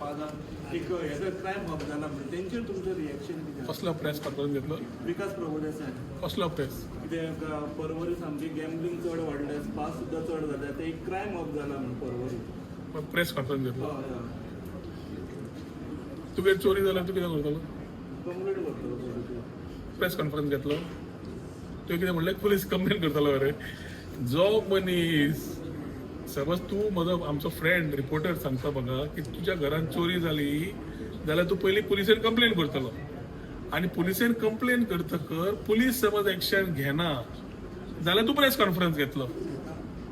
वादात एक हेजो क्रायम हब जाला म्हणजे तेंचेर तुमचें रिएक्शन कितें? कसलो प्रेस कॉन्फरन्स घेतलो? विकास प्रभुदेसाय कसलो प्रेस? कितें परवरी सामकी गॅमलिंग चड वाडलें, स्पा सुद्दां चड जाता, ते एक क्रायम हब जाला म्हणून परवरी. प्रेस कॉन्फरन्स घेतलो. हय हय. तुगे चोरी जाल्यार तूं कितें करतलो? कंप्लेंट करतलो. प्रेस कॉन्फरन्स घेतलो. तुवें कितें म्हणलें पुलीस कंप्लेन करतलो रे. जो मनीस समज तूं म्हजो आमचो फ्रेंड रिपोर्टर सांगता म्हाका की तुज्या घरान चोरी जाली जाल्यार तूं पयलीं पुलिसेन कंप्लेन करतलो आनी पुलिसेन कंप्लेन करतकर पुलीस समज एक्शन घेना जाल्यार तूं प्रेस कॉन्फरन्स घेतलो.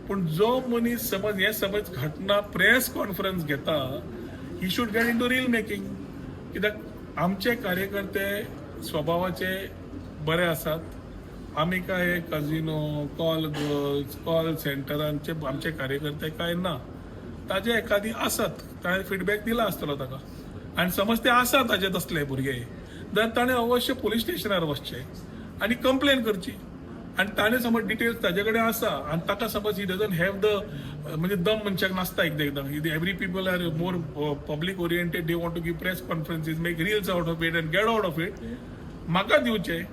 पूण जो मनीस समज हे समज घटना प्रेस कॉन्फरन्स घेता he should get into reel making. कित्याक आमचे कार्यकर्ते स्वभावाचे बरे आसात. आमी काय कजिनो कॉल गर्ल्स कॉल सेंटरांचे आमचे कार्यकर्ते काय ना. ताजे एखादी आसात ताणें फिडबॅक दिला आसतलो ताका आनी समज ते आसा ताजे तसले भुरगे जाल्यार ताणें अवश्य पुलीस स्टेशनार वचचें आनी कंप्लेन करची. आनी ताणें समज डिटेल्स ताजे कडेन आसा आनी ताका समज ही डजंट हॅव द म्हणजे दम मनशाक नासता एकदां every people are more public oriented, they want to give press conferences, make reels out of it and get out of it. म्हाका दिवचे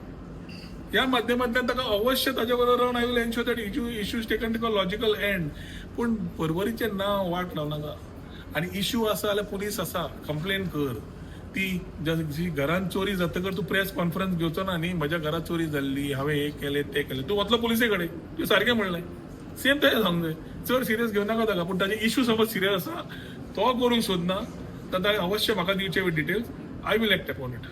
ह्या माध्यमांतल्यान ताका अवश्य ताजे बरोबर रावन I will ensure that issues taken to a logical end. पूण परवरीचें नांव वाट लावनाका. आनी इश्यू आसा जाल्यार पुलीस आसा, कंप्लेन कर. ती जी घरान चोरी जातकर तूं प्रेस कॉन्फरन्स घेवचो ना न्ही. म्हज्या घरात चोरी जाल्ली, हांवें हे केलें तें केलें, तूं वतलो पुलिसे कडेन. तूं सारकें म्हणलें. सेम तशें सांगूंक जाय. चड सिरियस घेवं नाका ताका. पूण ताजे इश्यू समज सिरियस आसा तो करूंक सोदना तर ताणें अवश्य म्हाका दिवचे with details. I will act upon it.